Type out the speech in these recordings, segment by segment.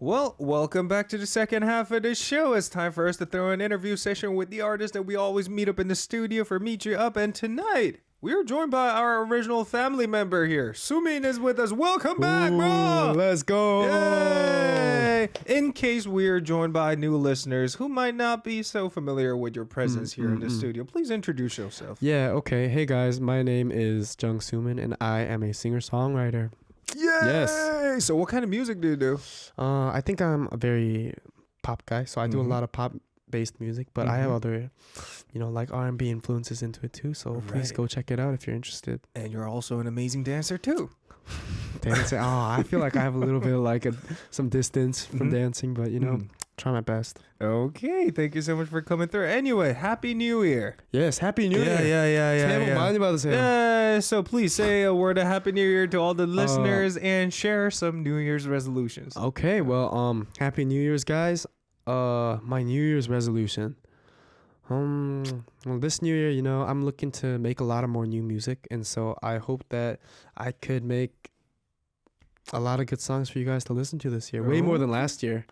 Well, welcome back to the second half of the show. It's time for us to throw an interview session with the artist that we always meet up in the studio for Meet You Up. And tonight, we are joined by our original family member here. Sumin is with us. Welcome back, bro! Let's go! Yay! In case we are joined by new listeners who might not be so familiar with your presence here in the studio, please introduce yourself. Yeah, okay. Hey guys, my name is JUNGSOOMIN and I am a singer-songwriter. Yay! Yes. So what kind of music do you do? I think I'm a very pop guy, so I do a lot of pop-based music, but I have other, like R&B influences into it too, so please go check it out if you're interested. And you're also an amazing dancer too. Dancing, I feel like I have a little bit of like some distance from dancing, but try my best. Okay, thank you so much for coming through. Anyway, Happy New Year. Yes, Happy New Year. Yeah. So please say a word of Happy New Year to all the listeners and share some New Year's resolutions. Okay, well, Happy New Year's, guys. My New Year's resolution. Well, this New Year, I'm looking to make a lot of more new music, and so I hope that I could make a lot of good songs for you guys to listen to this year. Way more than last year.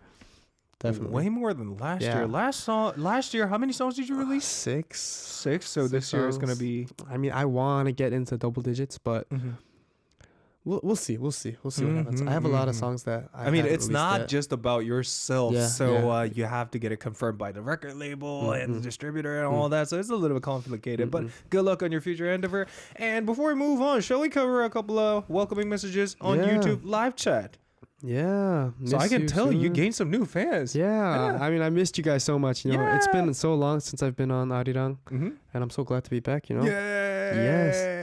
Definitely. Way more than last year. Last year, how many songs did you release? Six. So this year is going to be... I mean, I want to get into double digits, but we'll see. We'll see what happens. I have a lot of songs that I mean, it's not just about yourself. Yeah, you have to get it confirmed by the record label and the distributor and all that. So it's a little bit complicated, but good luck on your future endeavor. And before we move on, shall we cover a couple of welcoming messages on YouTube live chat? Yeah. So I can tell you gained some new fans. Yeah. I mean, I missed you guys so much. It's been so long since I've been on ARIRANG, and I'm so glad to be back, Yes.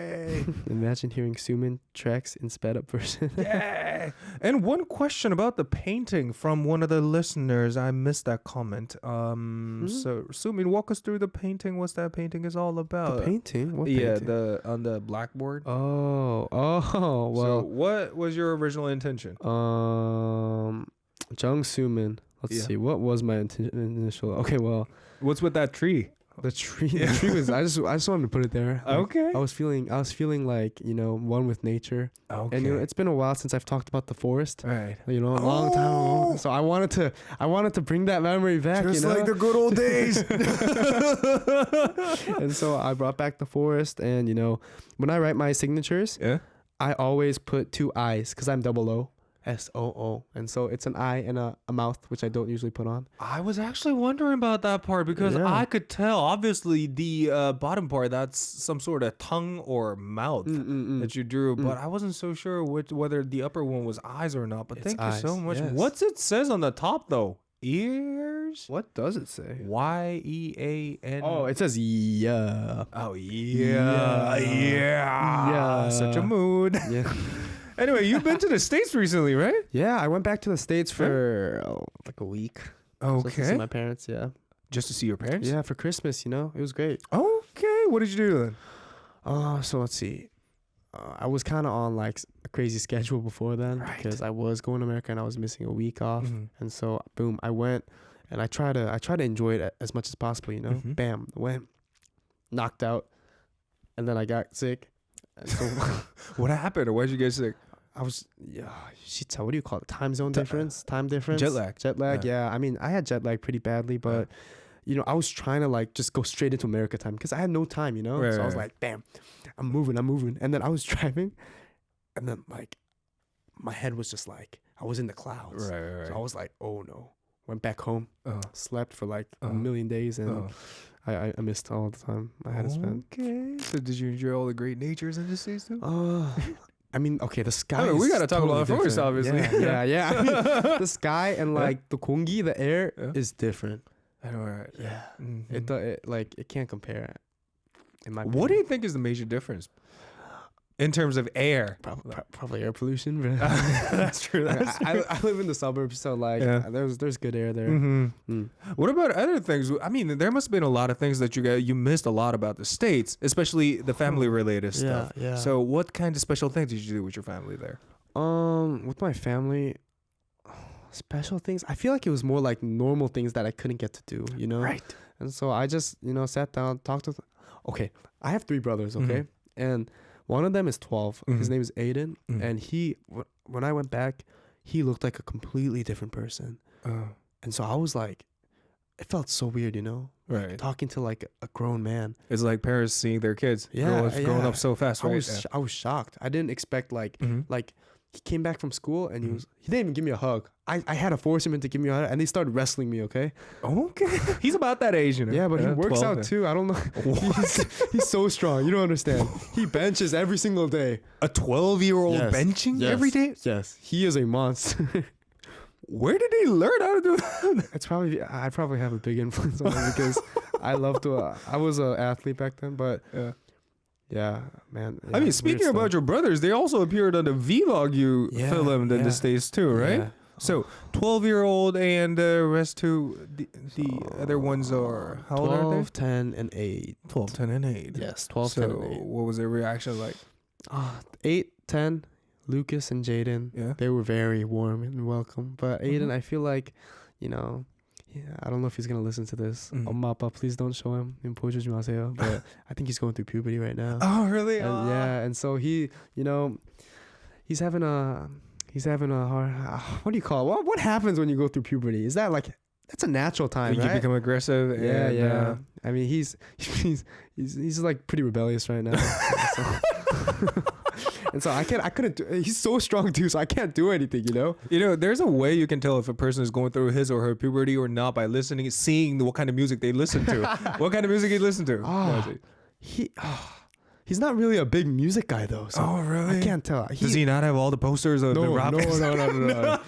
Imagine hearing Sumin tracks in sped up version. Yeah. And one question about the painting from one of the listeners. I missed that comment. So Sumin, walk us through the painting. What's that painting is all about? The painting? What painting? On the blackboard. Oh, well. So what was your original intention? JUNGSOOMIN. Let's see. What was my initial? Okay, well, what's with that tree? The tree. The tree was. I just wanted to put it there. Okay. I was feeling like one with nature. Okay. And it's been a while since I've talked about the forest. Right. A long time ago. So I wanted to bring that memory back. Just like the good old days. And so I brought back the forest, and when I write my signatures, I always put two I's because I'm double O. SOO, and so it's an eye and a mouth, which I don't usually put on. I was actually wondering about that part because I could tell, obviously, the bottom part, that's some sort of tongue or mouth that you drew, but I wasn't so sure whether the upper one was eyes or not. But thank you so much. Yes. What's it says on the top though? Ears? What does it say? YEAN. Oh, it says yeah. Oh yeah. Such a mood. Yeah. Anyway, you've been to the States recently, right? Yeah, I went back to the States for like a week. Okay. So to see my parents, Just to see your parents? Yeah, for Christmas, it was great. Okay. What did you do then? So let's see. I was kind of on like a crazy schedule before then because I was going to America and I was missing a week off. And so boom, I went and I try to enjoy it as much as possible, Bam, went, knocked out, and then I got sick. So what happened, or why did you get sick? I was what do you call it? Time difference? Jet lag. Yeah. I mean, I had jet lag pretty badly, but I was trying to like just go straight into America time because I had no time, so I was like, bam, I'm moving, and then I was driving, and then like my head was just like I was in the clouds. Right. So I was like, oh no. Went back home, slept for like a million days, and I missed all the time I had to spend. Okay. So did you enjoy all the great natures in the States too? I mean, okay, the sky. We gotta talk about the forest, obviously. Yeah. I mean, the sky and like the kongi, the air is different. Right. Yeah. It can't compare. In my what do you think is the major difference in terms of air? Probably air pollution. But that's true. I live in the suburbs, so like there's good air there. What about other things? I mean, there must have been a lot of things that you missed a lot about the States, especially the family related stuff. Yeah. So what kind of special things did you do with your family there? With my family, special things. I feel like it was more like normal things that I couldn't get to do, Right. And so I just sat down, talked to them. Okay, I have 3 brothers. Okay, and one of them is 12. His name is Aiden, and when I went back, he looked like a completely different person. And so I was like, it felt so weird, you know? Right. Talking to like a grown man. It's like parents seeing their kids Yeah, growing up so fast, right? I was shocked. I didn't expect like he came back from school and Mm-hmm. he didn't even give me a hug. I had to force him to give me a hug, and they started wrestling me, okay? Okay. He's about that age, you know. Yeah, but he works 12, out yeah. too. I don't know. He's so strong. You don't understand. He benches every single day. A 12-year-old Yes. benching Yes. every day? Yes. He is a monster. Where did he learn how to do that? I probably have a big influence on him because I love to. I was an athlete back then, but yeah, man. I mean, speaking about your brothers, they also appeared on the vlog you Yeah, filmed in yeah. the States too, right? Yeah. So 12-year-old and the rest two, the other ones are, how old are 12, they? 10, and 8. 12, 10, and 8. Yes, 12, So 10, and 8. what was their reaction like? 8, 10, Lucas and Jaden. Yeah. They were very warm and welcome. But Aiden, I feel like, you know, I don't know if he's gonna listen to this. 엄마, 아빠, please don't show him. 보여주지 마세요. But I think he's going through puberty right now. Oh, really? And, yeah, and so he, you know, he's having a hard. What do you call it? What happens when you go through puberty? Is that like that's a natural time, You right? become aggressive. Yeah, and, yeah. I mean, he's like pretty rebellious right now. And so I couldn't do, he's so strong too, so I can't do anything, you know? You know, there's a way you can tell if a person is going through his or her puberty or not by seeing what kind of music they listen to. What kind of music he listen to? He's not really a big music guy though. So Oh, really? I can't tell. Does he not have all the posters of the rock? No.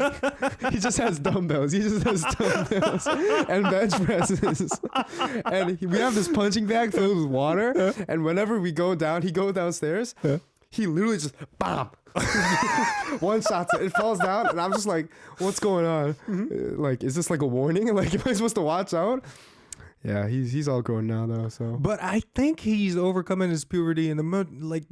He just has dumbbells. And bench presses. And we have this punching bag filled with water. And whenever he goes downstairs, he literally just bam, one shot. It falls down, and I'm just like, "What's going on? Like, is this like a warning? Like, am I supposed to watch out?" Yeah, he's all grown now though. So, But I think he's overcoming his puberty in the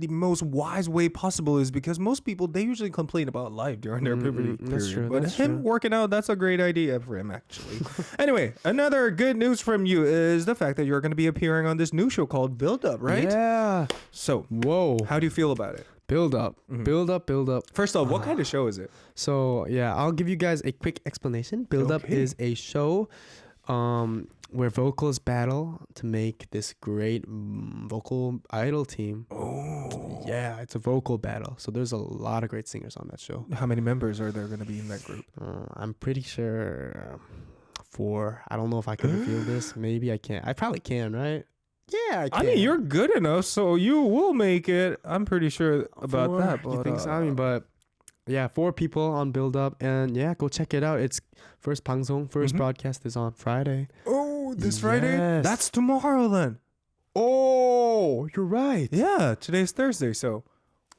most wise way possible is because most people, they usually complain about life during their puberty period. that's true, But that's him true. working out, that's a great idea for him actually. Anyway, another good news from you is the fact that you're going to be appearing on this new show called Build Up, right? Yeah. So, Whoa. how do you feel about it? Build up. Build up. First off, what kind of show is it? So yeah, I'll give you guys a quick explanation. Build Up Okay. is a show where vocals battle to make this great vocal idol team. Oh. Yeah, it's a vocal battle. So there's a lot of great singers on that show. How many members are there going to be in that group? I'm pretty sure 4. I don't know if I can reveal this. Maybe I can. I probably can, right? Yeah, I can. I mean, you're good enough, so you will make it. I'm pretty sure about 4? that. You But, think so? I mean, but yeah, 4 people on Build Up, and yeah, go check it out. It's first broadcast is on Friday. Oh, this Friday? Yes. That's tomorrow then. Oh, you're right. Yeah, today's Thursday, so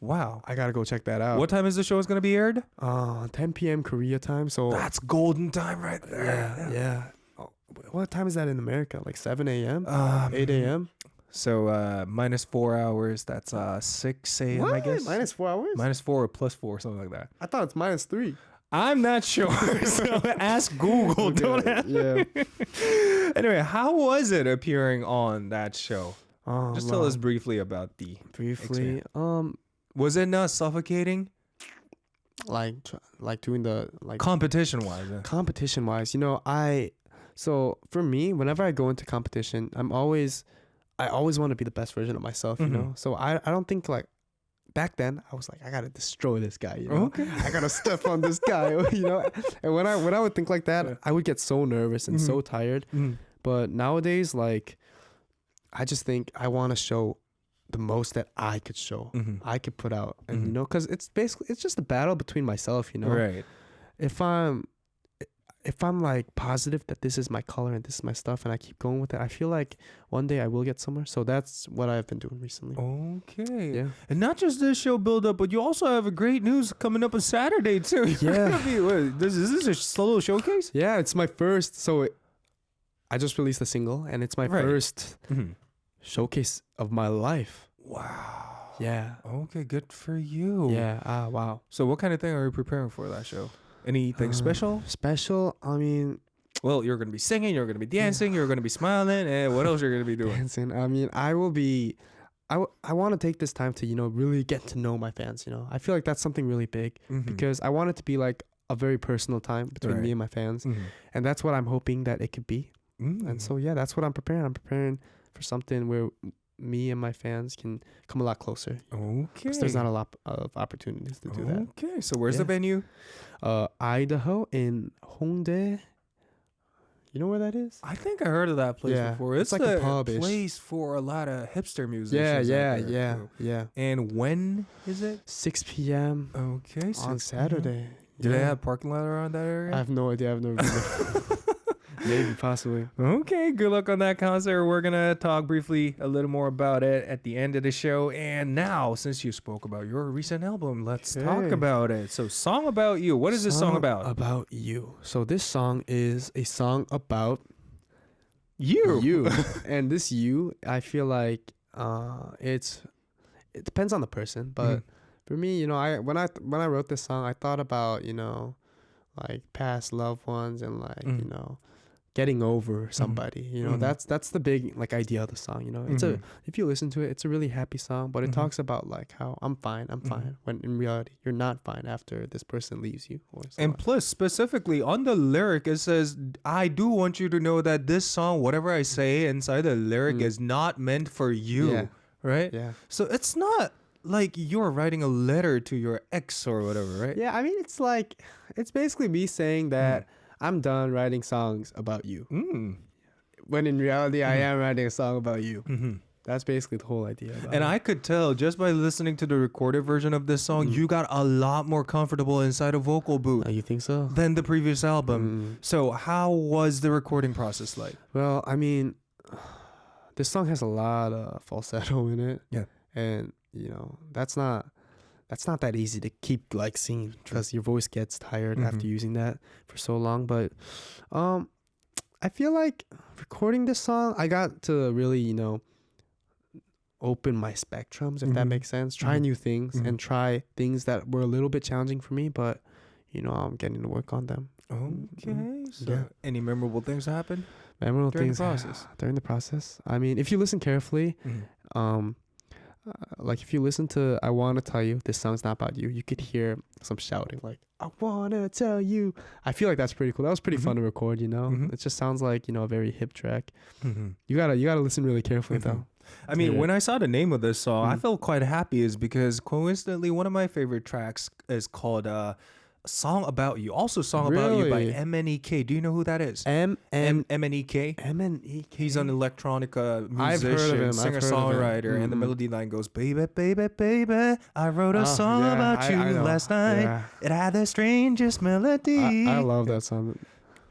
wow. I gotta go check that out. What time is the show is going to be aired? 10 p.m. Korea time. So That's golden time right there. yeah. Oh, what time is that in America? Like 7 a.m., 8 a.m. So -4 hours. That's 6 a.m. I guess. -4 hours? -4 or +4, something like that. I thought it's -3. I'm not sure. So ask Google. Don't ask. Yeah. Anyway, how was it appearing on that show? Just tell us briefly about the briefly. experience. Was it not suffocating? Like doing the like Competition wise. competition wise, you know, so for me, whenever I go into competition, I always want to be the best version of myself, you know. So I don't think like back then I was like, I gotta destroy this guy, you know. Okay. I gotta step on this guy, you know. And when I would think like that, I would get so nervous and so tired. But nowadays, like, I just think I want to show the most that I could show, I could put out, and you know, because it's just a battle between myself, you know. Right. If I'm like positive that this is my color and this is my stuff, and I keep going with it, I feel like one day I will get somewhere. So that's what I've been doing recently. Okay. Yeah. And not just this show Build Up, but you also have a great news coming up on Saturday too. Yeah. Is this a solo showcase? Yeah, it's my first. So I just released a single, and it's my Right. first showcase of my life. Wow. Yeah. Okay, good for you. Yeah. Wow. So what kind of thing are you preparing for that show? Anything special? Special. I mean, Well, you're going to be singing, you're going to be dancing, you're going to be smiling, and what else you're going to be doing? dancing. I mean, I will be. I want to take this time to, you know, really get to know my fans. You know, I feel like that's something really big because I want it to be like a very personal time between me and my fans. And that's what I'm hoping that it could be. And so, yeah, that's what I'm preparing. I'm preparing for something where me and my fans can come a lot closer. Okay. Because there's not a lot of opportunities to do that. Okay. So where's the venue? Idaho in Hongdae. You know where that is? I think I heard of that place before. It's like a pub-ish place for a lot of hipster musicians. Yeah. And when is it? 6 p.m. Okay. on Saturday. Do they have parking lot around that area? I have no idea. I've never been there. Maybe, possibly. Okay, good luck on that concert. We're going to talk briefly a little more about it at the end of the show. And now, since you spoke about your recent album, let's talk about it. So, Song About You. What is this song about? About you. So, this song is a song about you. And this you, I feel like it depends on the person. But for me, you know, when I wrote this song, I thought about, you know, like past loved ones and like, you know, getting over somebody, you know, that's the big like idea of the song, you know. It's if you listen to it, it's a really happy song, but it talks about like how I'm fine, when in reality you're not fine after this person leaves you. And plus, specifically on the lyric, it says, I do want you to know that this song, whatever I say inside the lyric, is not meant for you, right? Yeah. So it's not like you're writing a letter to your ex or whatever, right? Yeah, I mean, it's basically me saying that I'm done writing songs about you. When in reality, I am writing a song about you. That's basically the whole idea. And I could tell just by listening to the recorded version of this song, you got a lot more comfortable inside a vocal booth. Oh, you think so? Than the previous album. So how was the recording process like? Well, I mean, this song has a lot of falsetto in it. Yeah. And, you know, that's not that easy to keep like singing because your voice gets tired after using that for so long. But I feel like recording this song, I got to really, you know, open my spectrums, if that makes sense. Try new things and try things that were a little bit challenging for me, but you know, I'm getting to work on them. Okay. So any memorable things happen? Memorable during things the process? During the process. I mean, if you listen carefully, like if you listen to I Wanna Tell You, this song's not about you, you could hear some shouting like, I wanna tell you. I feel like that's pretty cool. That was pretty fun to record, you know. It just sounds like, you know, a very hip track. You gotta listen really carefully though. I mean, when I saw the name of this song, I felt quite happy, is because coincidentally one of my favorite tracks is called Song About You. Also Song About You by MNEK. Do you know who that is? MNEK. MNEK. He's an electronic musician, I've heard of him. singer-songwriter, and the melody line goes, baby, baby, baby, I wrote a song about you last night. Yeah. It had the strangest melody. I love that song.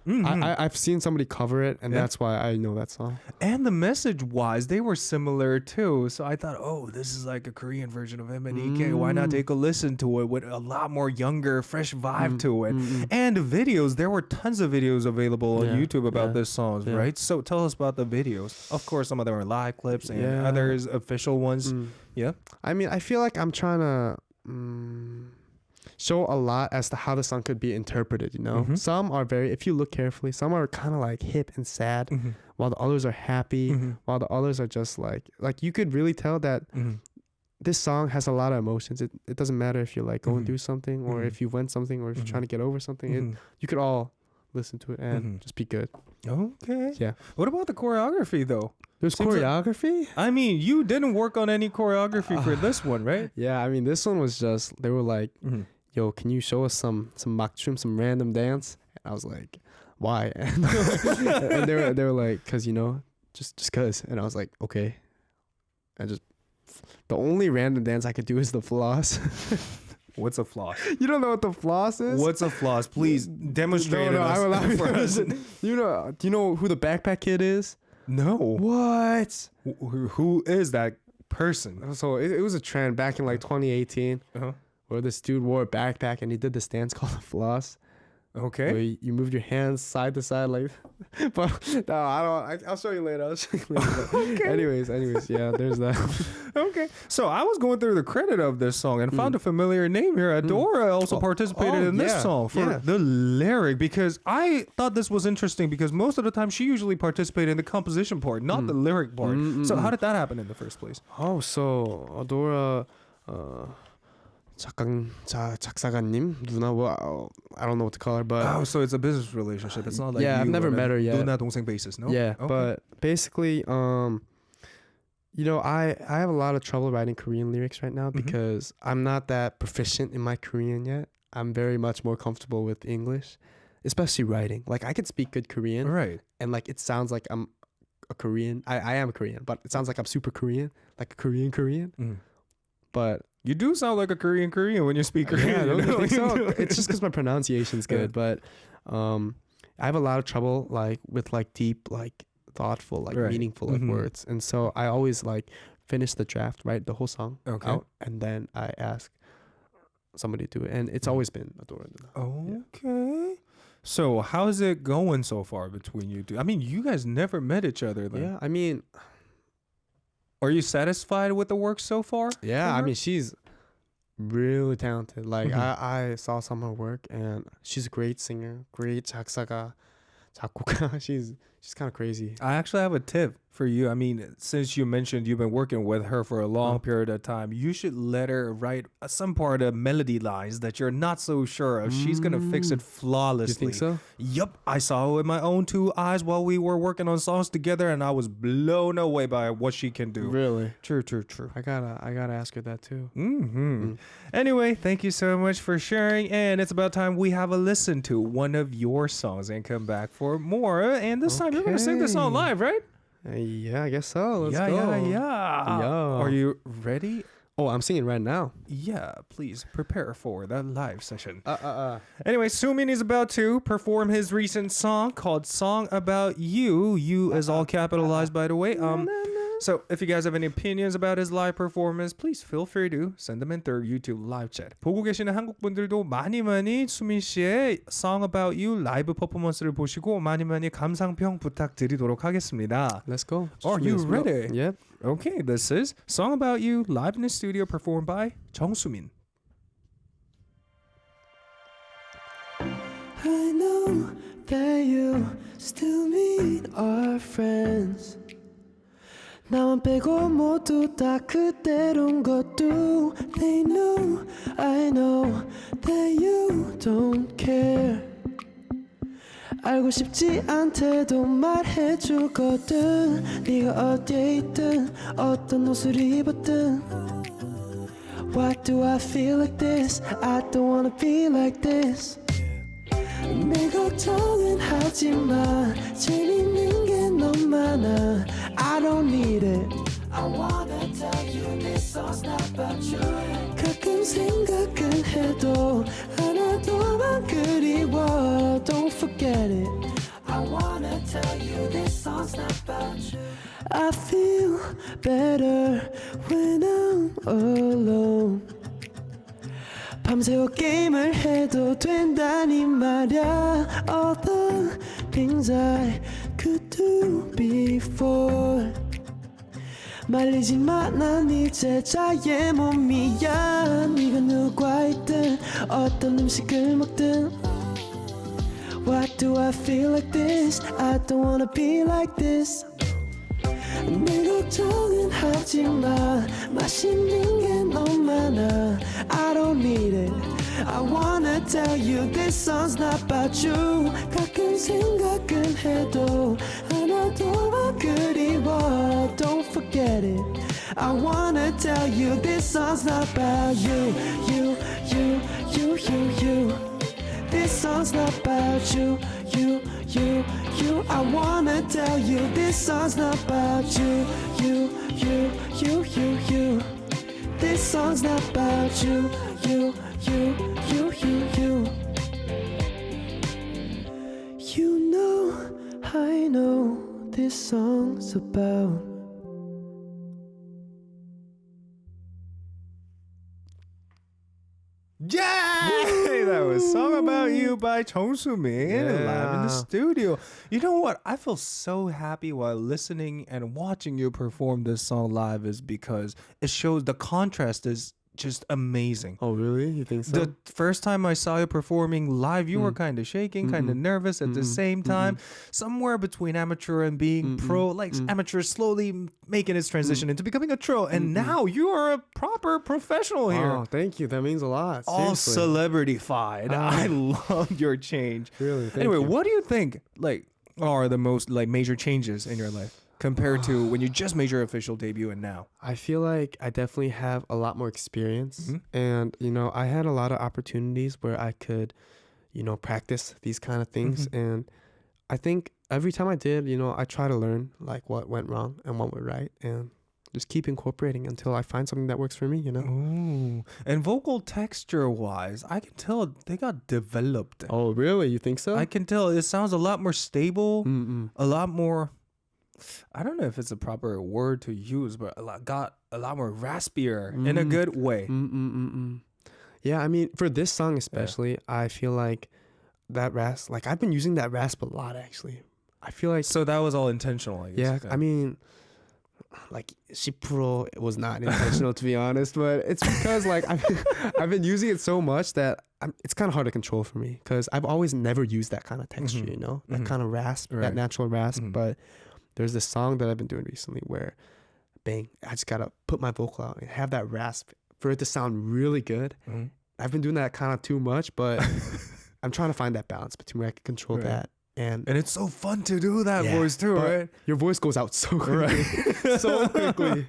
I've seen somebody cover it, and that's why I know that song. And the message-wise, they were similar too. So I thought, oh, this is like a Korean version of MNEK. Why not take a listen to it with a lot more younger, fresh vibe to it? And the videos, there were tons of videos available on YouTube about this song, right? So tell us about the videos. Of course, some of them are live clips and others official ones. Yeah. I mean, I feel like I'm trying to show a lot as to how the song could be interpreted, you know. Some are very, if you look carefully, some are kind of like hip and sad, while the others are happy, while the others are just like you could really tell that this song has a lot of emotions. It doesn't matter if you're like going through something or if you went something or if you're trying to get over something. You could all listen to it and just be good. Okay. Yeah. What about the choreography though? There's choreography? I mean, you didn't work on any choreography for this one, right? Yeah, I mean, this one was just, they were like, yo, can you show us some makchum, some random dance? And I was like, why? And they were like, cause you know, just cause. And I was like, okay. And just, the only random dance I could do is the floss. What's a floss? You don't know what the floss is? What's a floss? Please demonstrate it I will for us. do you know who the Backpack Kid is? No. What? Who is that person? So it was a trend back in like 2018. Where this dude wore a backpack and he did this dance called a floss. Okay. Where you moved your hands side to side like, but no, I'll show you later. Okay. Anyways, yeah, there's that. Okay. So I was going through the credit of this song and found a familiar name here. Adora also participated in this song for the lyric, because I thought this was interesting because most of the time she usually participated in the composition part, not the lyric part. So how did that happen in the first place? Oh, so Adora, 작사가님 누나. Well, I don't know what to call her, but Oh, so it's a business relationship. It's not like yeah, I've you never on a met her yet. 누나 동생 basis, no? Yeah, Okay. but basically, you know, I have a lot of trouble writing Korean lyrics right now because I'm not that proficient in my Korean yet. I'm very much more comfortable with English, especially writing. Like I can speak good Korean, Right. and like it sounds like I'm a Korean. I am a Korean, but it sounds like I'm super Korean, like a Korean. But You do sound like a Korean when you speak Korean. yeah, I don't you know? think so. It's just because my pronunciation's good, but I have a lot of trouble like with like deep, like thoughtful, like Right. meaningful like words, and so I always like finish the draft, write the whole song Okay. out, and then I ask somebody to do it, and it's always been Adora. Okay. So how's it going so far between you two? I mean, you guys never met each other then. Yeah, I mean, Are you satisfied with the work so far? yeah, from I her? mean, she's really talented. Like I saw some of her work, and she's a great singer, great 작사가, 작곡가. She's kind of crazy. I actually have a tip for you. I mean, since you mentioned you've been working with her for a long period of time, you should let her write some part of melody lines that you're not so sure of. She's going to fix it You flawlessly. think so? Yup, I saw it with my own two eyes while we were working on songs together, and I was blown away by what she can do. Really? True. I gotta ask her that too. Anyway, thank you so much for sharing, and it's about time we have a listen to one of your songs and come back for more. And this time you're gonna sing this song live, right? Yeah, I guess so. Let's go. Yeah. Are you ready? Oh, I'm singing right now. Yeah, please prepare for the live session. Anyway, Soomin is about to perform his recent song called "Song About You." You is all capitalized, by the way. So if you guys have any opinions about his live performance, please feel free to send them in through YouTube live chat. 보고 계시는 한국 분들도 많이 수민 씨의 Song About You 라이브 퍼포먼스를 보시고 많이 감상평 부탁드리도록 하겠습니다. Let's go. Are you ready? Yep. Okay, this is Song About You live in the studio performed by JUNGSOOMIN. I know that you still mean our friends. 나만 빼고 모두 다 그대로인 것도 They know, I know that you don't care. 알고 싶지 않대도 말해주거든. 네가 어디에 있든 어떤 옷을 입었든. Why do I feel like this? I don't wanna be like this. 내 걱정은 하지마. 재밌는 게 너무 많아. I don't need it. I wanna tell you this song's not about you. 가끔 생각은 해도 하나도만 그리워. Don't forget it. I wanna tell you this song's not about you. I feel better when I'm alone. 밤새워 게임을 해도 된다니 말야. All the things I could do before. 말리지 마, 난 이제 자의 몸이야. 네가 누구와 있든 어떤 음식을 먹든. Why do I feel like this? I don't wanna be like this. 내 걱정은 하지마. 맛있는 게 너무 많아. I don't need it. I wanna tell you this song's not about you. 가끔 생각은 해도 하나도 그리워. Don't forget it. I wanna tell you this song's not about you. You. This song's not about you. You. I wanna tell you this song's not about you. You. This song's not about you. You. You know, I know this song's about. Yay! That was Song About You by JUNGSOOMIN live in the studio. You know what? I feel so happy while listening and watching you perform this song live is because it shows the contrast is just amazing. Oh, really? You think so? The first time I saw you performing live, you were kind of shaking, kind of nervous at the same time. Somewhere between amateur and being pro, like amateur slowly making its transition into becoming a pro. And now you are a proper professional here. Oh, thank you. That means a lot. All Seriously. celebrity-fied. I love your change. Really? Thank Anyway, you. what do you think like are the most like major changes in your life compared to when you just made your official debut and now? I feel like I definitely have a lot more experience. And, you know, I had a lot of opportunities where I could, you know, practice these kind of things. And I think every time I did, you know, I try to learn like what went wrong and what went right. And just keep incorporating until I find something that works for me, you know? Ooh. And vocal texture wise, I can tell they got developed. Oh, really? You think so? I can tell it sounds a lot more stable, a lot more, I don't know if it's a proper word to use, but got a lot more raspier in a good way. Yeah, I mean, for this song especially, I feel like that rasp, like I've been using that rasp a lot actually. I feel like, So that was all intentional, I guess. yeah, I mean, like Shipro, it was not intentional to be honest, but it's because like I've been using it so much that it's kind of hard to control for me because I've always never used that kind of texture, you know, that kind of rasp, that natural rasp. But there's this song that I've been doing recently where, bang, I just gotta put my vocal out and have that rasp for it to sound really good. I've been doing that kind of too much, but I'm trying to find that balance between where I can control that. And it's so fun to do that voice too, but right? your voice goes out so quickly. So quickly.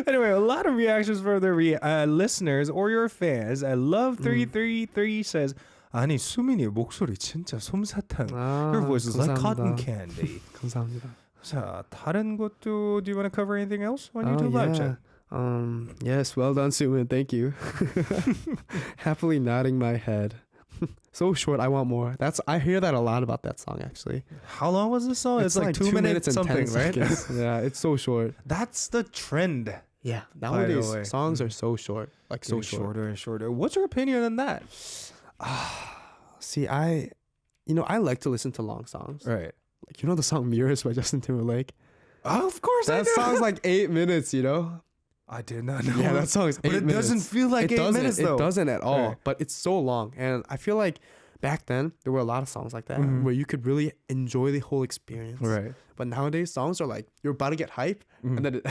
Anyway, a lot of reactions from the listeners or your fans. I love 333 says, 아니 수민이 목소리 진짜 솜사탕. Her voice is like cotton candy. 감사합니다. 자, 다른 것도, do you want to cover anything else on YouTube live chat? Yes, well done, Sumin. Thank you. Happily nodding my head. So short, I want more. I hear that a lot about that song actually. How long was this song? It's like 2 minutes and something, 10 right? seconds. Yeah, it's so short. That's the trend. Yeah, way. nowadays songs are so short, like so Getting short. shorter and shorter. What's your opinion on that? See, I like to listen to long songs. Right. Like, you know the song Mirrors by Justin Timberlake? Oh, of course I That do. song's like 8 minutes, you know? I did not know. Yeah, that song is 8 But it minutes. doesn't feel like It 8 minutes though. It doesn't at all. Right. But it's so long. And I feel like back then, there were a lot of songs like that where you could really enjoy the whole experience. Right. But nowadays, songs are like, you're about to get hype, and then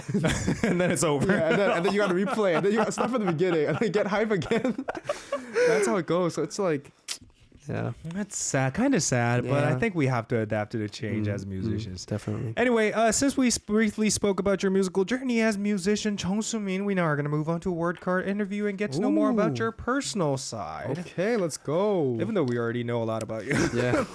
And then it's over. and then you got to replay, and then you got to start from the beginning, and then get hype again. That's how it goes. So it's like, yeah. That's sad, kind of sad, but I Yeah. think we have to adapt to the change as musicians. Definitely. Anyway, since we briefly spoke about your musical journey as musician JUNGSOOMIN, we now are going to move on to a word card interview and get to know more about your personal side. Okay, let's go. Even though we already know a lot about you. Yeah.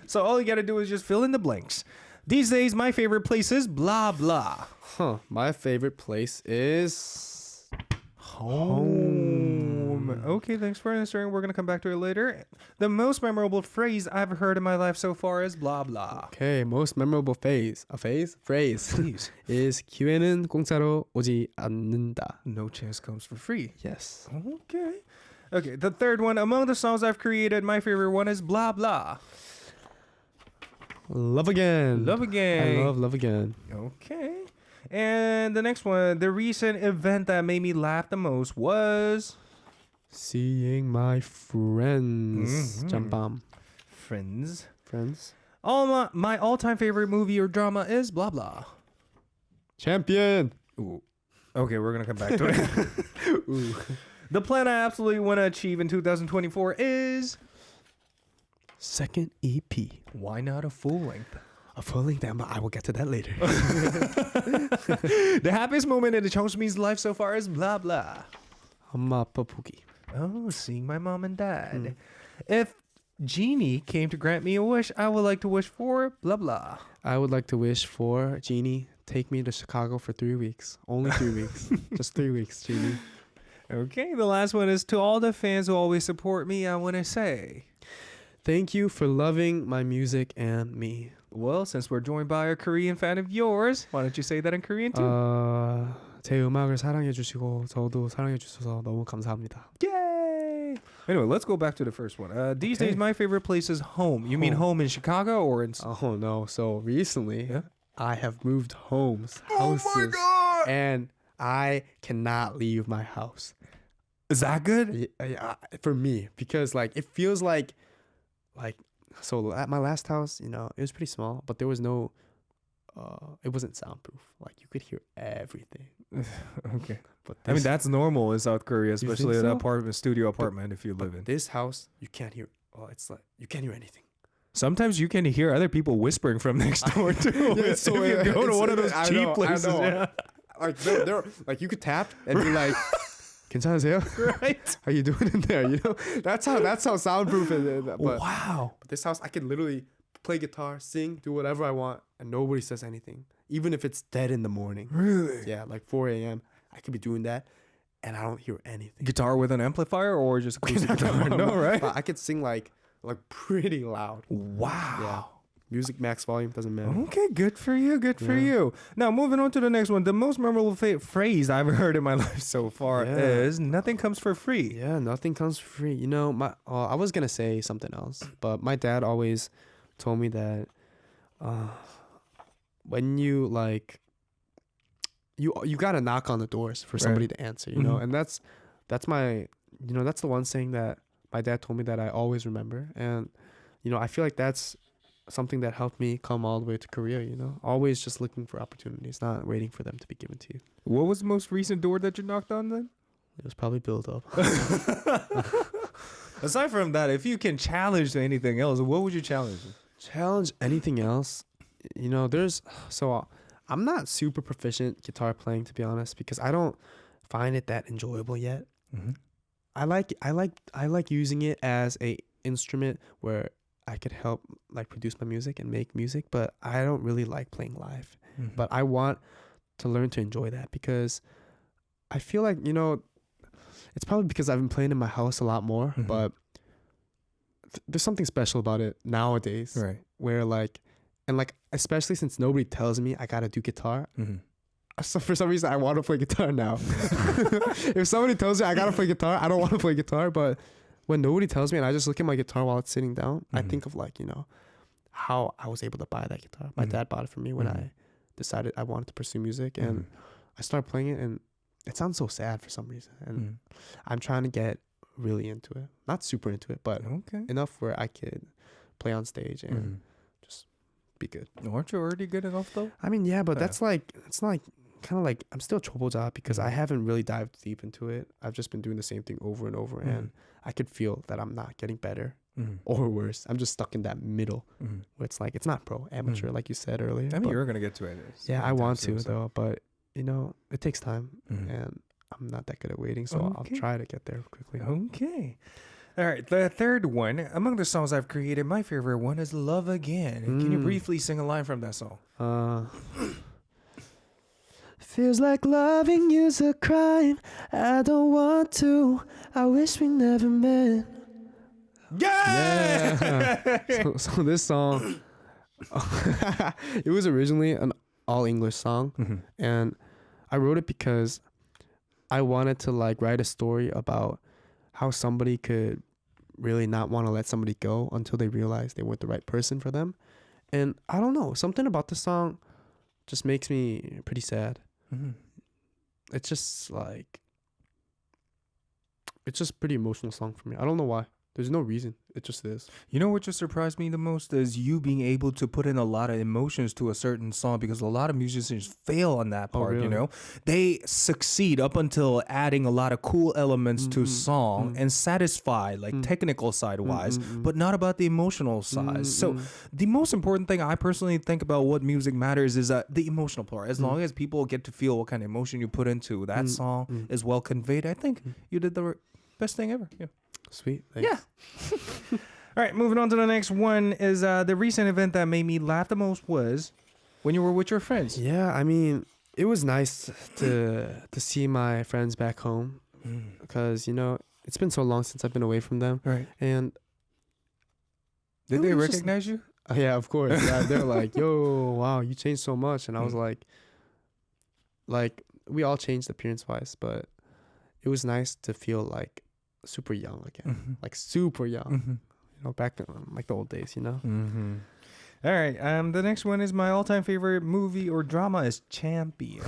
So all you got to do is just fill in the blanks. These days, my favorite place is blah, blah. Huh. My favorite place is Home. Okay, thanks for answering. We're going to come back to it later. The most memorable phrase I've heard in my life so far is blah, blah. Okay, most memorable phrase Please. is 기회는 공짜로 오지 않는다. No chance comes for free. Yes. Okay, the third one. Among the songs I've created, my favorite one is blah, blah. Love Again. Love Again. I love Love Again. Okay. And the next one, the recent event that made me laugh the most was Seeing my friends. Jampam. Friends. Friends. My all-time favorite movie or drama is blah, blah. Champion. Ooh. Okay, we're going to come back to it. Ooh. The plan I absolutely want to achieve in 2024 is... Second EP. Why not a full length? A full length, I will get to that later. The happiest moment in the JUNGSOOMIN's life so far is blah, blah. 엄마 아빠 보기. Oh, seeing my mom and dad. If Genie came to grant me a wish, I would like to wish for blah, blah. I would like to wish for Genie, take me to Chicago for 3 weeks. Only 3 weeks. Just 3 weeks, Genie. Okay, the last one is to all the fans who always support me, I want to say... Thank you for loving my music and me. Well, since we're joined by a Korean fan of yours, why don't you say that in Korean too? 제 음악을 사랑해 주시고 저도 사랑해 주셔서 너무 감사합니다. Yay! Anyway, let's go back to the first one. These days, my favorite place is home. You mean home in Chicago or in... Oh no! So recently, Yeah? I have moved houses. Oh my God! And I cannot leave my house. Is that good? Yeah, for me, because like it feels like so at my last house, you know, it was pretty small, but there was no it wasn't soundproof. Like you could hear everything. Okay. But I mean, that's normal in South Korea, especially think in so? an studio apartment if you live in. this house, you can't hear. Oh, it's like you can't hear anything. Sometimes you can hear other people whispering from next door too. it's so- if you go to it's- one of those I cheap know, I places, know. yeah. Like they're like you could tap and be like, "괜찮으세요? Right? How you doing in there?" You know, that's how soundproof it is. But Wow. this house, I could literally play guitar, sing, do whatever I want, and nobody says anything, even if it's dead in the morning. Really? Yeah, like 4 a.m. I could be doing that, and I don't hear anything. Guitar with an amplifier or just acoustic guitar? No, right? But I could sing like pretty loud. Wow. Yeah, music max volume doesn't matter. Okay, good for you. Good for Yeah. you. Now, moving on to the next one. The most memorable phrase I've heard in my life so far Yeah. is "nothing comes for free." Yeah, nothing comes for free. You know, I was gonna say something else, but my dad always told me that when you like you gotta knock on the doors for somebody to answer, you know, Mhm. and that's my that's the one saying that my dad told me that I always remember, and I feel like that's something that helped me come all the way to Korea. Always just looking for opportunities, not waiting for them to be given to you. What was the most recent door that you knocked on then? It was probably built up. Aside from that, if you can challenge to anything else, what would you challenge? Challenge anything else, I'm not super proficient guitar playing, to be honest, because I don't find it that enjoyable yet. Mm-hmm. I like using it as a instrument where I could help like produce my music and make music, but I don't really like playing live. Mm-hmm. But I want to learn to enjoy that, because I feel like it's probably because I've been playing in my house a lot more, Mhm. but there's something special about it nowadays, Right. where especially since nobody tells me I gotta do guitar. Mm-hmm. So for some reason I want to play guitar now. If somebody tells me I gotta play guitar, I don't want to play guitar. But when nobody tells me and I just look at my guitar while it's sitting down, I Mhm. think of how I was able to buy that guitar. My Mhm. dad bought it for me when Mhm. I decided I wanted to pursue music, and I started playing it, and it sounds so sad for some reason. And Mm-hmm. I'm trying to get really into it, not super into it, but Okay. enough where I could play on stage and Mm-hmm. be good. Aren't you already good enough though? I mean, yeah, but Yeah. it's like kind of like I'm still choboja because I Mhm. haven't really dived deep into it. I've just been doing the same thing over and over, and I could feel that I'm not getting better Mm-hmm. or worse. I'm just stuck in that middle Mm-hmm. where it's like it's not pro amateur, like you said earlier. I mean, but you're gonna get to it. yeah, I want to soon, so. though, but it takes time, Mhm. and I'm not that good at waiting, so Okay. I'll try to get there quickly. Okay. All right. The third one, among the songs I've created, my favorite one is "Love Again." Can you Mm. briefly sing a line from that song? Feels like loving you's a crime. I don't want to. I wish we never met. Yeah. So this song, it was originally an all English song, Mhm. and I wrote it because I wanted to write a story about how somebody could really not want to let somebody go until they realize they weren't the right person for them. And I don't know, something about the song just makes me pretty sad. Mhm. It's just it's just pretty emotional song for me. I don't know why. There's no reason. It just is. You know what just surprised me the most is you being able to put in a lot of emotions to a certain song, because a lot of musicians fail on that Oh, part, really? They succeed up until adding a lot of cool elements to song and satisfy technical side wise, but not about the emotional side. So the most important thing I personally think about what music matters is the emotional part. As long as people get to feel what kind of emotion you put into that song is well conveyed, I think you did the best thing ever. Yeah. Sweet. Thanks. Yeah. All right, moving on to the next one is the recent event that made me laugh the most was when you were with your friends. Yeah, I mean, it was nice to see my friends back home, because it's been so long since I've been away from them, Right. and Did it they was just- recognize you? yeah, of course. Yeah, they're like, "Yo, wow, you changed so much," and I was like, we all changed appearance wise, but it was nice to feel super young again, Mm-hmm. super young, back in, like the old days, Mm-hmm. All right. The next one is my all-time favorite movie or drama is Champion.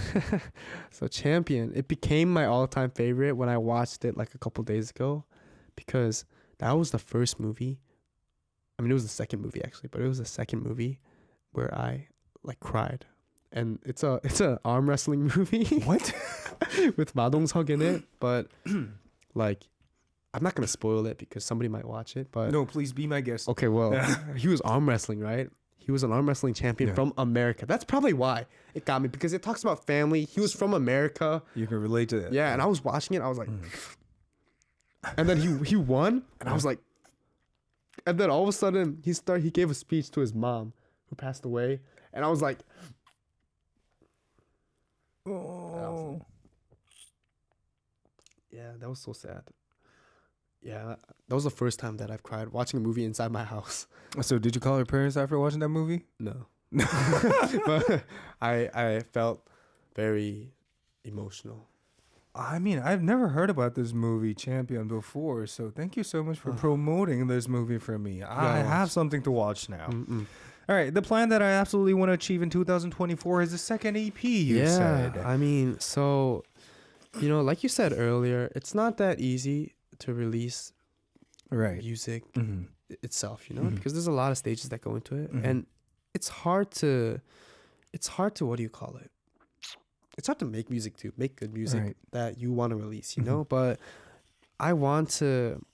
So Champion, it became my all-time favorite when I watched it like a couple days ago, because that was the first movie. I mean, it was the second movie actually, but it was the second movie where I like cried. And it's a arm wrestling movie. What? With Ma Dong-seok in it, but like I'm not gonna spoil it because somebody might watch it. But No, please be my guest. okay, well, he was arm wrestling, right? He was an arm wrestling champion from America. That's probably why it got me, because it talks about family. He was from America. You can relate to that. Yeah, and I was watching it. I was like, and then he won, and I was like, and then all of a sudden he gave a speech to his mom who passed away, and I was like, Oh. yeah, that was so sad. Yeah, that was the first time that I've cried watching a movie inside my house. So did you call your parents after watching that movie? No. But I felt very emotional. I mean, I've never heard about this movie Champion before, so thank you so much for promoting this movie for me. I have something to watch now. All right, the plan that I absolutely want to achieve in 2024 is the second EP, you said. I mean, so, like you said earlier, it's not that easy to release music itself, because there's a lot of stages that go into it, and it's hard to what do you call it? It's hard to make music too, make good music that you want to release, but I want to,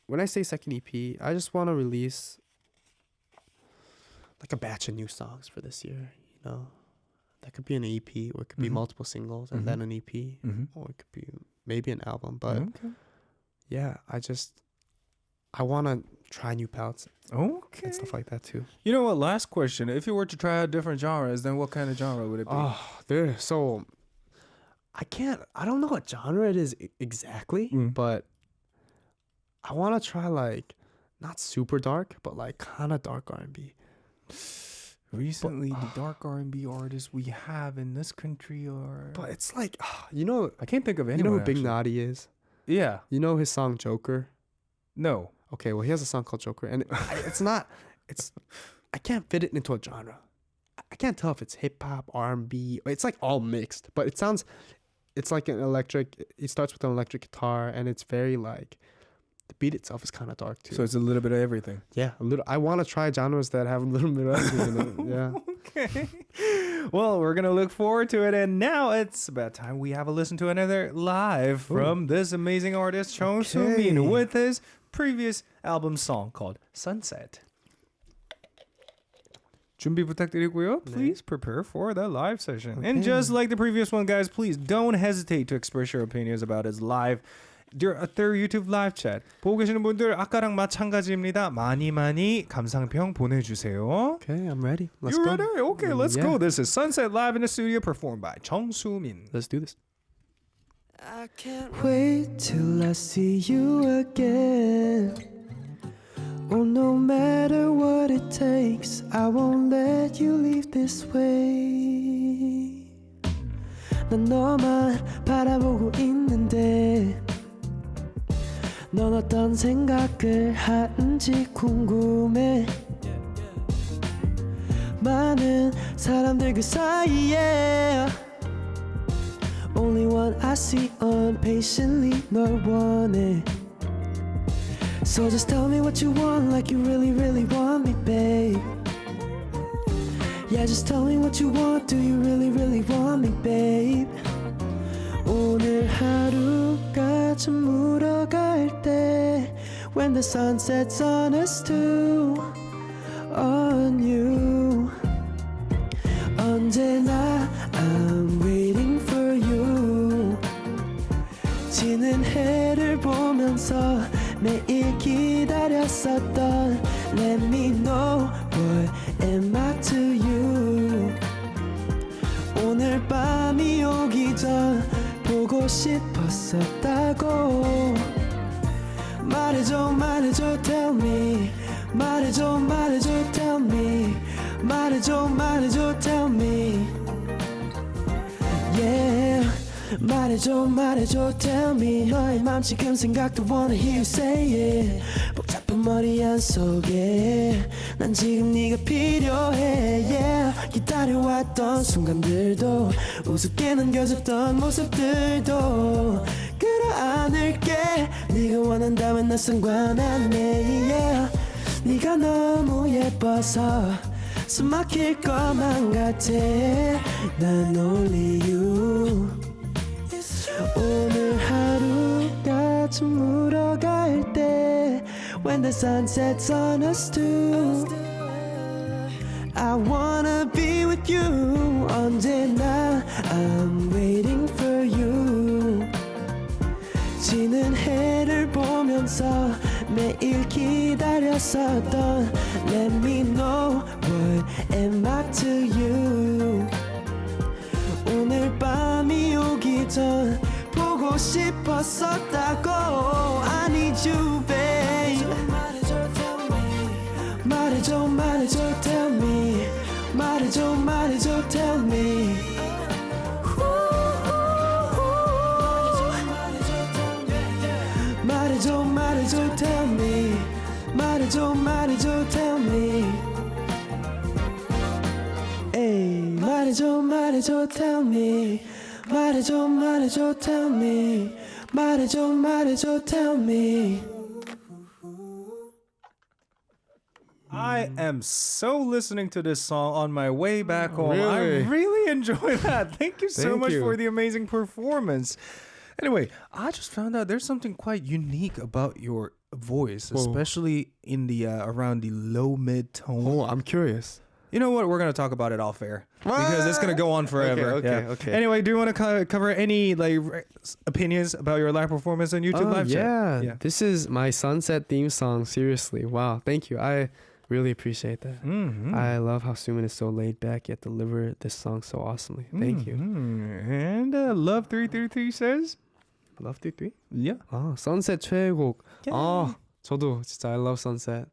when I say second EP, I just want to release like a batch of new songs for this year, that could be an EP, or it could be multiple singles and then an EP, or it could be maybe an album, but yeah, I want to try new palettes and stuff like that too. You know what? Last question. If you were to try out different genres, then what kind of genre would it be? So I don't know what genre it is exactly, but I want to try like not super dark, but like kind of dark R&B. Recently, the dark R&B artists we have in this country are... But it's like, I can't think of anyone. You know who Big actually. Naughty is? Yeah. You know his song Joker? No. Okay, well, he has a song called Joker, and I can't fit it into a genre. I can't tell if it's hip hop, R&B. It's like all mixed, but it's like an electric. It starts with an electric guitar, and it's very like, the beat itself is kind of dark too. So it's a little bit of everything. Yeah, a little. I want to try genres that have a little bit of everything in it. Yeah. Okay. Well, we're gonna look forward to it, and now it's about time we have a listen to another live from this amazing artist JUNGSOOMIN with his previous album song called Sunset. 준비 부탁드리고요. Please prepare for the live session. And just like the previous one, guys, please don't hesitate to express your opinions about his live their YouTube live chat. 보고 계시는 분들 아까랑 마찬가지입니다. 많이 감상평 보내주세요. Okay, I'm ready. Let's You go. ready? Okay, let's go. This is Sunset live in the studio performed by JUNGSOOMIN. Let's do this. I can't wait till I see you again. Oh, no matter what it takes, I won't let you leave this way. 난 너만 바라보고 있는데 넌 어떤 생각을 하는지 궁금해. 많은 사람들 그 사이에 Only one I see impatiently 널 원해. So just tell me what you want like you really really want me, babe. Yeah, just tell me what you want. Do you really really want me, babe? 오늘 하루가 좀 물어갈 때 When the sun sets on us two On you 언제나 I'm waiting for you 지는 해를 보면서 매일 기다렸었던 Let me know what am I to you 오늘 밤이 오기 전 보고 싶었었다고 말해줘 말해줘 tell me 말해줘 말해줘 tell me 말해줘 말해줘 tell me yeah 말해줘 말해줘 tell me 너의 맘 지금 생각도 wanna hear you say it But 복잡한 머리 안 속에 난 지금 네가 필요해 yeah. 기다려왔던 순간들도 우습게 남겨졌던 모습들도 끌어안을게 네가 원한다면 난 상관없네 yeah. 네가 너무 예뻐서 숨 막힐 것만 같아 난 only you 오늘 하루가 좀 물어갈 때 When the sun sets on us too I wanna be with you 언제나 I'm waiting for you 지는 해를 보면서 매일 기다렸었던 Let me know what am I to you 오늘 밤이 오기 전 보고 싶었었다고 I need you babe 말해줘 말해줘 tell me 말해줘 말해줘 tell me 말해줘 말해줘 tell me 말해줘 말해줘 tell me 에이 말해줘 말해줘 tell me 말해줘 말해줘 tell me 말해줘 말해줘 tell me I am so listening to this song on my way back home. Really? I really enjoy that. Thank you so Thank much you. for the amazing performance. Anyway, I just found out there's something quite unique about your voice, Whoa. especially in the around the low mid tone. Oh, I'm curious. You know what? We're gonna talk about it off air because it's gonna go on forever. Okay. Anyway, do you want to cover any opinions about your live performance on YouTube live chat? yeah. This is my sunset theme song. Seriously, wow. Thank you. I really appreciate that. Mm-hmm. I love how Sumin is so laid back yet deliver this song so awesomely. Thank you. And Love 333 says, Love 3. yeah. 아, sunset 최애곡. 아, 저도 진짜 I love sunset.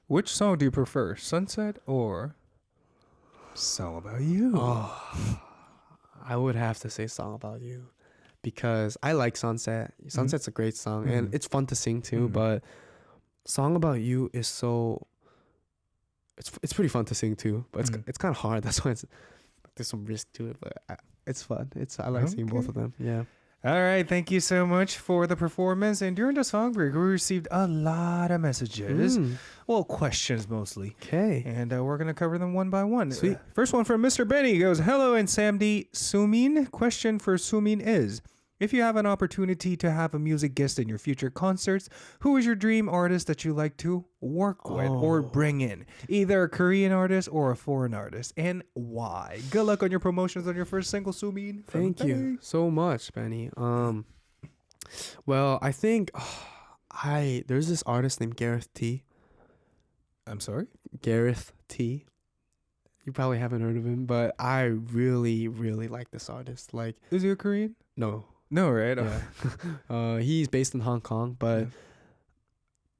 Which song do you prefer, Sunset or Song About You? Oh, I would have to say Song About You because I like Sunset. Sunset's a great song and it's fun to sing too, but Song About You is so it's pretty fun to sing too, but it's kind of hard. That's why there's some risk to it, but it's fun. I like singing both of them. Yeah. All right, thank you so much for the performance. And during the song break, we received a lot of messages. Well, questions mostly. Okay. And we're going to cover them one by one. Sweet. First one from Mr. Benny goes, hello and Samdi Sumin. Question for Sumin is, if you have an opportunity to have a music guest in your future concerts, who is your dream artist that you like to work with or bring in? Either a Korean artist or a foreign artist, and why? Good luck on your promotions on your first single, Sumin. Thank you so much, Benny. Well, I think there's this artist named Gareth T. I'm sorry? Gareth T. You probably haven't heard of him, but I really, really like this artist. Like, Is he a Korean? no. No, right? Yeah. He's based in Hong Kong, but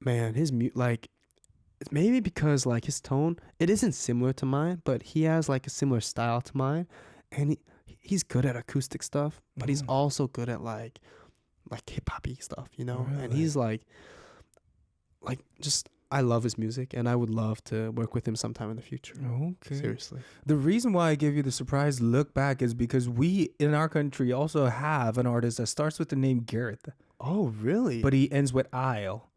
man, his it's maybe because like his tone, it isn't similar to mine, but he has like a similar style to mine, and he's good at acoustic stuff, but he's also good at like hip hoppy stuff, you know. Really? And he's like just I love his music, and I would love to work with him sometime in the future. Okay. Seriously. The reason why I give you the surprise look back is because we in our country also have an artist that starts with the name Gareth, Oh, really? but he ends with Isle.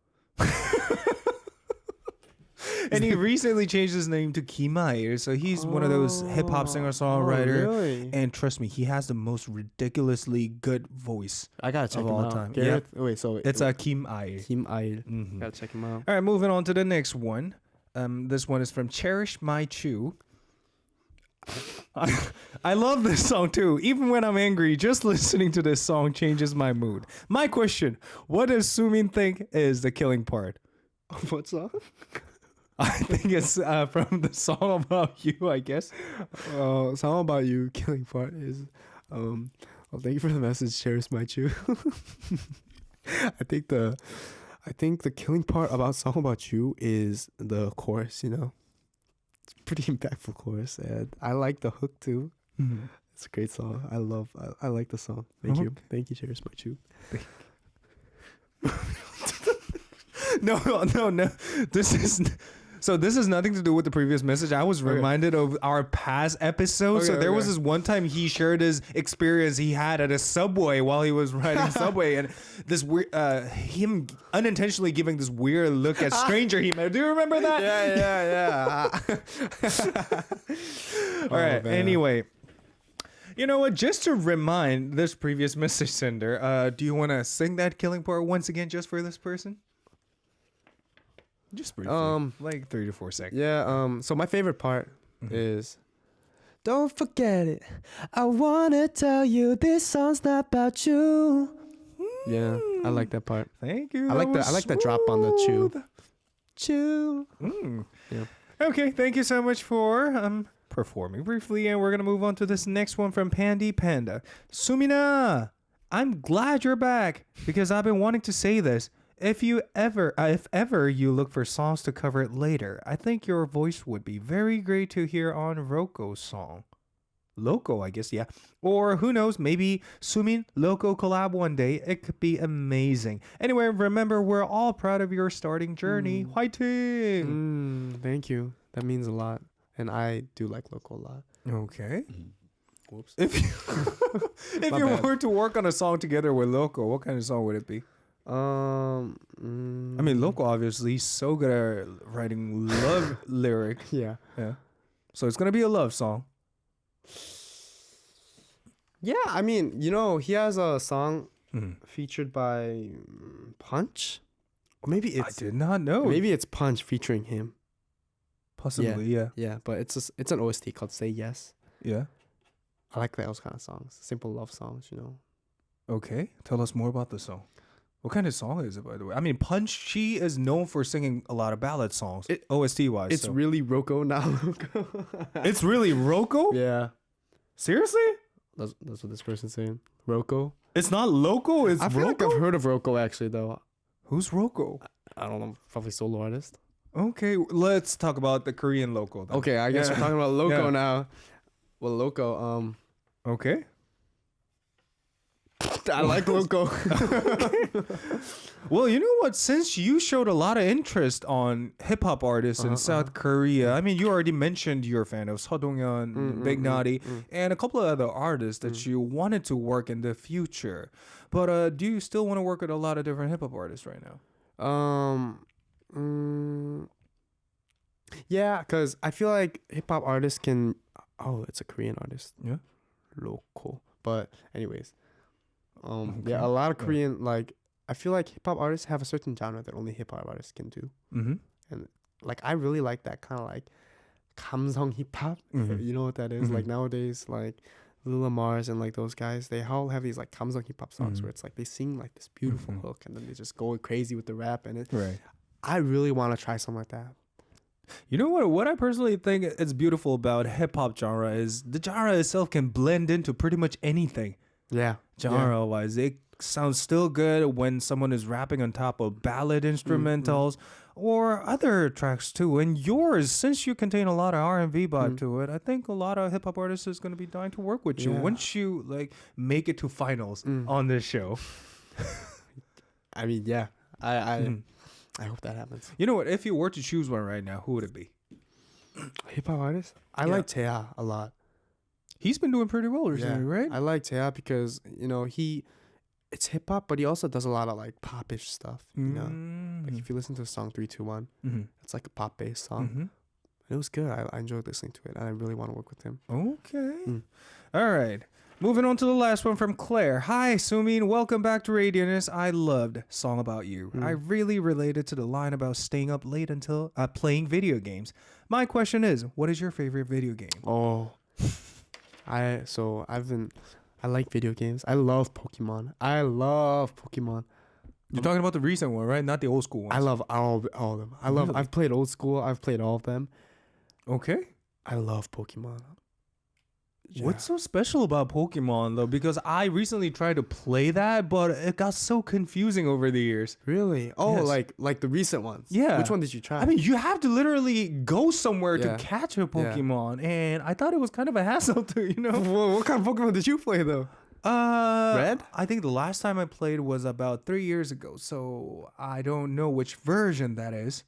And he recently changed his name to Kimair, so he's one of those hip hop singer songwriter. Really? And trust me, he has the most ridiculously good voice. I gotta check of him all out. time. Gareth, wait, so It's a Kim Air. Kim Ail. Mhm. Gotta check him out. All right, moving on to the next one. This one is from Cherish My Chew. I love this song too. Even when I'm angry, just listening to this song changes my mood. My question: what does Sumin think is the killing part? What song? I think it's from the song About You, I guess. Song About You killing part is well, thank you for the message, Cherish My Chew. I think the killing part about Song About You is the chorus, you know. It's a pretty impactful chorus, and I like the hook too. It's a great song. I like the song. Thank you. Thank you, Cherish My Chew. No. This is nothing to do with the previous message. I was reminded of our past episodes. So there was this one time he shared his experience he had at a subway while he was riding subway, and this weird, him unintentionally giving this weird look at stranger he met. Do you remember that? Yeah. All right. Man. Anyway. You know what? Just to remind this previous message sender, do you want to sing that killing part once again just for this person? Just briefly, like 3 to 4 seconds. Yeah. So my favorite part is, don't forget it. I wanna tell you this song's not about you. yeah, I like that part. Thank you. I like that drop on the chew. Yeah. Okay. Thank you so much for performing briefly, and we're gonna move on to this next one from Pandy Panda. Sumina, I'm glad you're back because I've been wanting to say this. If ever you look for songs to cover it later, I think your voice would be very great to hear on Roko's song. Loco, I guess, yeah. Or who knows, maybe Sumin Loco collab one day. It could be amazing. Anyway, remember, we're all proud of your starting journey. Fighting! Thank you. That means a lot. And I do like Loco a lot. Okay. Whoops. If you were to work on a song together with Loco, what kind of song would it be? I mean, Loco obviously he's so good at writing love lyric. Yeah. So it's gonna be a love song. Yeah, I mean, he has a song featured by Punch. Or maybe it's. I did not know. Maybe it's Punch featuring him. Possibly, yeah. Yeah, but it's an OST called "Say Yes." Yeah. I like those kind of songs, simple love songs. Okay, tell us more about the song. What kind of song is it, by the way? I mean, Punch, she is known for singing a lot of ballad songs, OST-wise. It's really Roko, not Loco. It's really Roko? Yeah. Seriously? That's what this person's saying. Roko? It's not Loco, it's I feel Roko? like I've heard of Roko, actually, though. Who's Roko? I don't know. Probably solo artist. Okay, let's talk about the Korean Loco then. Okay, I guess we're talking about Loco now. Well, Loco, Okay. I like Loco. Well, you know what? Since you showed a lot of interest on hip-hop artists in South Korea, I mean, you already mentioned you're a fan of Seo Dong-yeon, Big Naughty, and a couple of other artists that you wanted to work in the future. But do you still want to work with a lot of different hip-hop artists right now? Yeah, because I feel like hip-hop artists can... Oh, it's a Korean artist. Yeah. Loco. But anyways... Yeah, a lot of Korean, I feel like hip-hop artists have a certain genre that only hip-hop artists can do. And, I really like that kind of, 감성 hip-hop. You know what that is? Nowadays, Lil Mars and, those guys, they all have these, 감성 hip-hop songs where it's, they sing, this beautiful hook, and then they just go crazy with the rap. And I really want to try something like that. You know what? What I personally think is beautiful about hip-hop genre is the genre itself can blend into pretty much anything. Yeah. Genre-wise, it sounds still good when someone is rapping on top of ballad instrumentals or other tracks too. And yours, since you contain a lot of R&B vibe to it, I think a lot of hip-hop artists is going to be dying to work with you once you make it to finals on this show. I mean, yeah, I hope that happens. You know what? If you were to choose one right now, who would it be? Hip-hop artist? I like Taeha a lot. He's been doing pretty well recently, right? I like Taeha because, it's hip hop, but he also does a lot of popish stuff, if you listen to the song 321, it's like a pop based song. It was good. I enjoyed listening to it, and I really want to work with him. Okay. All right. Moving on to the last one from Claire. Hi, Sumin. Welcome back to Radioness. I loved Song About You. I really related to the line about staying up late until playing video games. My question is, what is your favorite video game? Oh, I like video games. I love Pokemon. You're talking about the recent one, right? Not the old school ones. I love all of them. I've played old school. I've played all of them. Okay. I love Pokemon. Yeah. What's so special about Pokemon though? Because I recently tried to play that, but it got so confusing over the years. Really? Oh, yes. like the recent ones. Yeah. Which one did you try? I mean, you have to literally go somewhere to catch a Pokemon, and I thought it was kind of a hassle to, Well, what kind of Pokemon did you play though? Red? I think the last time I played was about 3 years ago, so I don't know which version that is.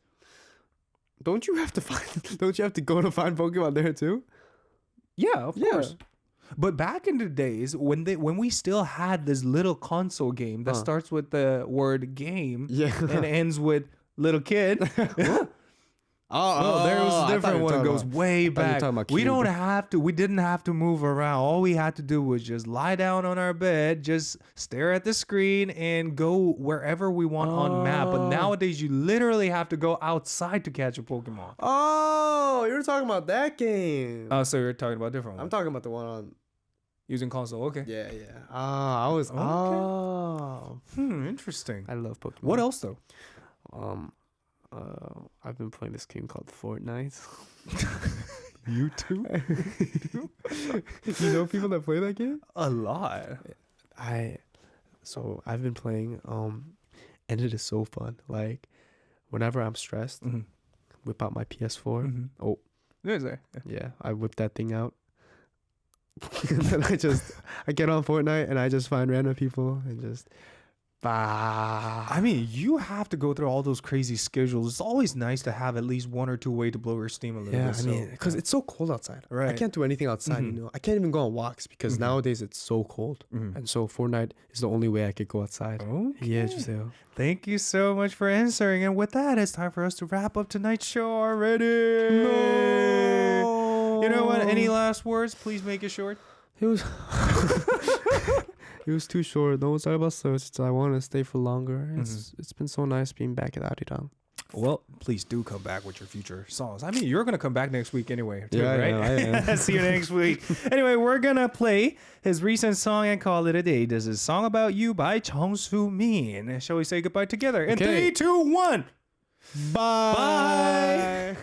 Don't you have to go to find Pokemon there too? Yeah, of Yeah. course. But back in the days when we still had this little console game that starts with the word game Yeah. and ends with little kid. Oh, there was a different one. It goes way back. We didn't have to move around. All we had to do was just lie down on our bed, just stare at the screen, and go wherever we want on map. But nowadays, you literally have to go outside to catch a Pokemon. Oh, you were talking about that game. Oh, so you're talking about a different one. I'm talking about the one on. Using console. Okay. Yeah. I was. Okay. Oh. Interesting. I love Pokemon. What else though? I've been playing this game called Fortnite. You too? You know people that play that game? A lot. I've been playing and it is so fun. Like whenever I'm stressed, whip out my PS4. Oh, There's there. yeah, I whip that thing out. And then I get on Fortnite and I just find random people and just I mean, you have to go through all those crazy schedules. It's always nice to have at least one or two way to blow your steam a little bit. I mean, because it's so cold outside. Right. I can't do anything outside, you know. I can't even go on walks because nowadays it's so cold. And so Fortnite is the only way I could go outside. Okay. Yeah, Giselle. Thank you so much for answering. And with that, it's time for us to wrap up tonight's show already. No. You know what? Any last words? Please make it short. It was it was too short. Don't sorry about so I want to stay for longer. It's been so nice being back at ARIRANG. Well, please do come back with your future songs. I mean, you're going to come back next week anyway, too, Yeah, right? I am. See you next week. Anyway, we're going to play his recent song and call it a day. This is Song About You by JUNGSOOMIN. Shall we say goodbye together? In Okay. 3, 2, 1. Bye.